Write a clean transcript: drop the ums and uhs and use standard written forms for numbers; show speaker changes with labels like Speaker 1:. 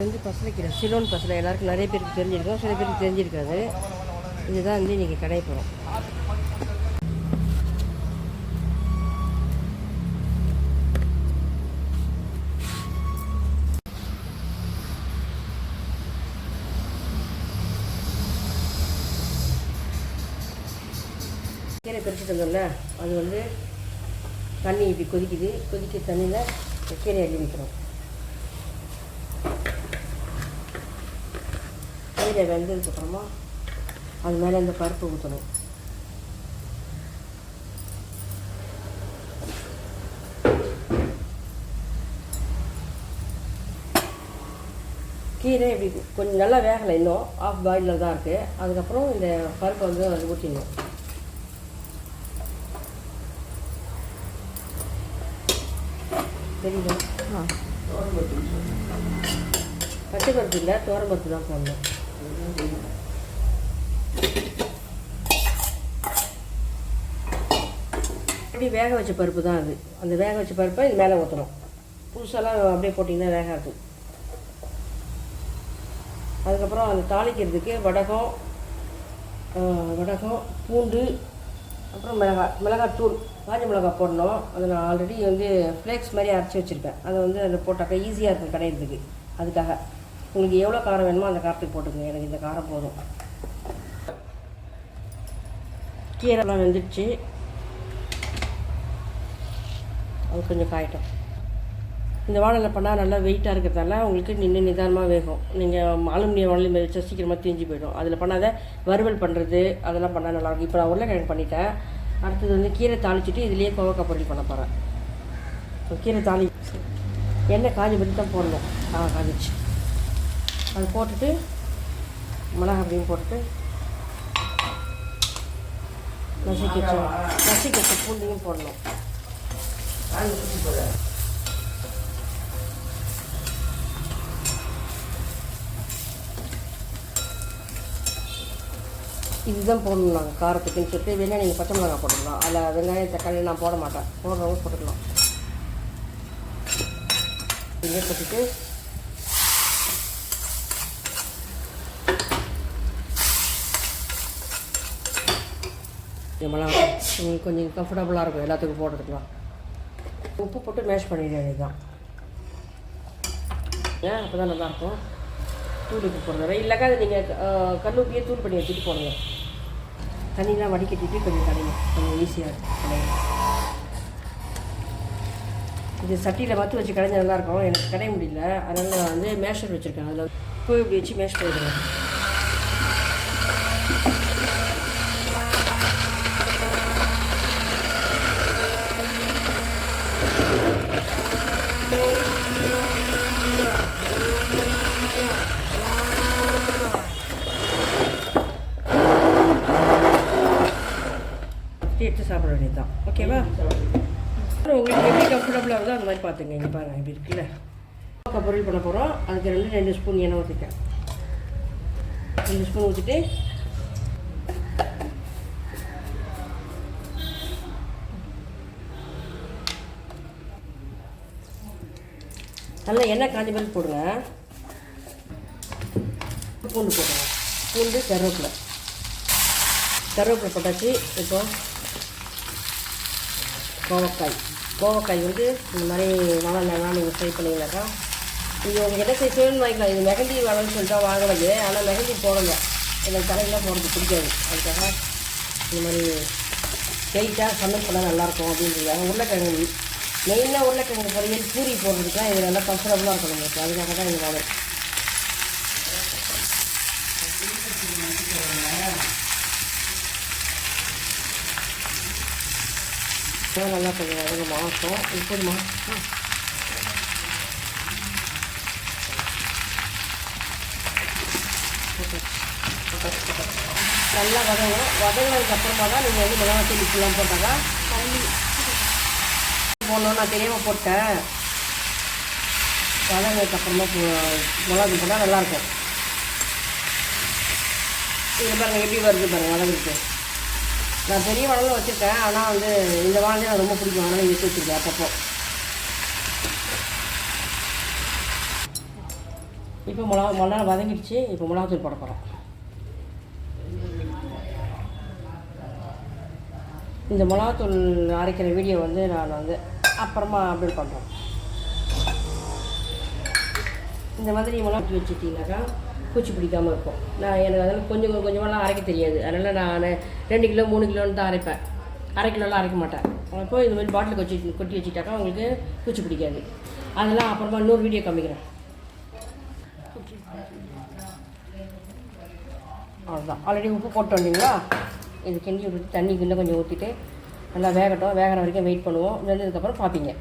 Speaker 1: வந்து பசலைக்கீரை சிலோன் பசலை எல்லாருக்கும் நிறைய பேருக்கு தெரிஞ்சிருக்கும், சில பேருக்கு தெரிஞ்சிருக்காது. இதுதான் வந்து இன்றைக்கி கடை போகிறோம். கீரை பறிச்சுட்டு வந்தோம்ல, அது வந்து தண்ணி இப்படி கொதிக்குது. கொதிக்க தண்ணியில் கீரை அள்ளி வைக்கிறோம். கீரை வெந்ததுக்கப்புறமா அது மேலே இந்த பருப்பு ஊற்றணும். கீரை இப்படி கொஞ்சம் நல்லா வேகலை, இன்னும் ஆஃப் பாயிலில் தான் இருக்குது. அதுக்கப்புறம் இந்த பருப்பை வந்து அது ஊற்றிடணும். தெரியுதா? பச்சை பருப்பு இல்லை, துவரம் பருப்பு தான் போடணும். அப்படி வேக வச்ச பருப்பு தான் அது. அந்த வேக வச்ச பருப்பை இது மேலே ஊற்றணும். புதுசெல்லாம் அப்படியே போட்டிங்கன்னா வேகாது. அதுக்கப்புறம் அது தாளிக்கிறதுக்கு வடகம், பூண்டு, அப்புறம் மிளகாத்தூள், காஞ்ச மிளகாய் போடணும். அதை நான் ஆல்ரெடி வந்து ஃப்ளேக்ஸ் மாதிரி அரைச்சி வச்சுருப்பேன். அதை வந்து அதை போட்டாக்கா ஈஸியாக இருக்கும் கடையிறதுக்கு. அதுக்காக உங்களுக்கு எவ்வளோ காரம் வேணுமோ அந்த காரத்துக்கு போட்டுக்கோங்க. எனக்கு இந்த காரம் போதும். கீரைலாம் வெந்துடுச்சு. அது கொஞ்சம் காயட்டும். இந்த வானலில் பண்ணால் நல்லா வெயிட்டாக இருக்கிறதால உங்களுக்கு நிதானமாக வேகும். நீங்கள் அலுமினியம் வானலி வச்சா சீக்கிரமாக தீஞ்சு போயிடும். அதில் பண்ணாத வறுவல் பண்ணுறது அதெல்லாம் பண்ணால் நல்லாயிருக்கும். இப்போ நான் உருளைக்கிழங்கு பண்ணிட்டேன். அடுத்தது வந்து கீரை தாளிச்சிட்டு இதுலேயே கோவக்காய் பொரியல் பண்ண போகிறேன். கீரை எண்ணெய் காஞ்சி பற்றி தான் போடணும். காஞ்சிச்சு. அது போட்டுட்டு மிளகா அப்படியும் போட்டுட்டு நசுக்கி வச்ச பூண்டையும் போடணும். இதுதான் போடணும் நாங்கள் காரத்துக்குன்னு சொல்லிட்டு. வேணால் நீங்கள் பச்சை மிளகா போட்டுக்கலாம். அதில் வெங்காயம் தக்காளி நான் போட மாட்டேன். போடுறவங்க போட்டுக்கலாம். இங்கே போட்டுட்டு மிளகா உங்களுக்கு கொஞ்சம் கம்ஃபர்டபுளாக இருக்கும் எல்லாத்துக்கும் போடுறதுக்கலாம். உப்பு போட்டு மேஷ் பண்ணிட வேண்டியதுதான். அப்போ தான் நல்லாயிருக்கும். தூள் உப்பு போடுறது இல்லைக்கா அது நீங்கள் கல் உப்பியே தூள் பண்ணி வச்சுட்டு போடுங்க. தண்ணிலாம் வடிகட்டிட்டு கொஞ்சம் கடையும் கொஞ்சம் ஈஸியாக இருக்கும். இது சட்டியில் மற்ற வச்சு கடைஞ்சா நல்லாயிருக்கும். எனக்கு கடைய முடியல, அதனால் நான் வந்து மேஷர் வச்சுருக்கேன். அதில் உப்பு இப்படி வச்சு மேஷ் பண்ணிடுவேன். எடுத்து சாப்பிட வேண்டியது தான். ஓகேவா? உங்களுக்கு எப்படி கம்ஃபர்டபுளாக இருந்தால் அந்த மாதிரி பார்த்துங்க. இங்கே பாருங்கள் இப்படி இருக்குல்ல. கோவக்காய் பொரியல் பண்ண போகிறோம். அதுக்கு 2 ஸ்பூன் எண்ணெய் ஊற்றிட்டேன். 2 ஸ்பூன் ஊற்றிட்டு நல்லா எண்ணெய் காஞ்ச மாதிரி போடுங்க. பூண்டு போடுங்க. பூண்டு கருவேப்பிலை போட்டாச்சு. இப்போ கோவக்காய் வந்து இந்த மாதிரி வாழலாம் நீங்கள் ஃப்ரை பண்ணிங்கனாக்கா நீங்கள் உங்கள் என்ன செய்யணும்னு வாங்கிக்கலாம். இது மெகந்தி வாழன்னு சொல்லிட்டு வாங்கினது. ஆனால் மெகந்தி போடலை, எனக்கு தலையெல்லாம் போடுறது பிடிக்காது. அதுக்காக இந்த மாதிரி ஸ்ட்ரெயிட்டாக சமையல் பண்ணால் நல்லாயிருக்கும் அப்படின்றதுக்காக உருளைக்கிழங்கு மெயினாக உருளைக்கிழங்கு பொரியல் பூரி போடுறதுக்குலாம் இது நல்லா கம்ஃபர்டபுளாக இருக்கும் நம்மளுக்கு. அதுக்காக தான் இது வாங்க. நல்லா கொஞ்சம் அழகு மாசம் இப்போதுமா நல்லா வதங்கினதுக்கு அப்புறமா தான் நீங்கள் வந்து மிளகாத்தூள் இப்பெல்லாம் போட்டாக்கா தண்ணி போடணும். நான் தெரியாமல் போட்டேன். வதங்கினதுக்கு அப்புறமா மிளகாத்தூள் போட்டால் நல்லாயிருக்கும். இது பாருங்கள் எப்படி வருது பாருங்கள் வதங்கிட்டு. நான் பெரிய வானலும் வச்சுருக்கேன். ஆனால் வந்து இந்த வானலே நான் ரொம்ப பிடிக்கும். அதனால் எடுத்து வச்சுருக்கேன் அப்பப்போ. இப்போ மிளகா வதங்கிடுச்சு. இப்போ மிளகாத்தூள் போட போகிறோம். இந்த மிளகாத்தூள் அரைக்கிற வீடியோ வந்து நான் வந்து அப்புறமா அப்டேட் பண்ணுறேன். இந்த மாதிரி மிளகா வச்சுட்டிங்கனாக்கா பூச்சி பிடிக்காமல் இருக்கும். எனக்கு அதெல்லாம் கொஞ்சம் கொஞ்சமெல்லாம் அரைக்க தெரியாது. அதனால் நான் 2 கிலோ 3 கிலோன்னு தான் அரைப்பேன். அரை கிலோலாம் அரைக்க மாட்டேன். அப்போ இந்த மாதிரி பாட்டிலுக்கு கொட்டி வச்சுட்டாக்கா உங்களுக்கு பூச்சி பிடிக்காது. அதெல்லாம் அப்புறமா இன்னொரு வீடியோ காமிக்கிறேன். அவ்வளோதான். ஆல்ரெடி உப்பு போட்டு வந்தீங்களா? இது கிண்டி விட்டுட்டு தண்ணி இன்னும் கொஞ்சம் ஊற்றிட்டு நல்லா வேகட்டும். வேகிற வரைக்கும் வெயிட் பண்ணுவோம். வெந்ததுக்கப்புறம் பார்ப்பீங்க.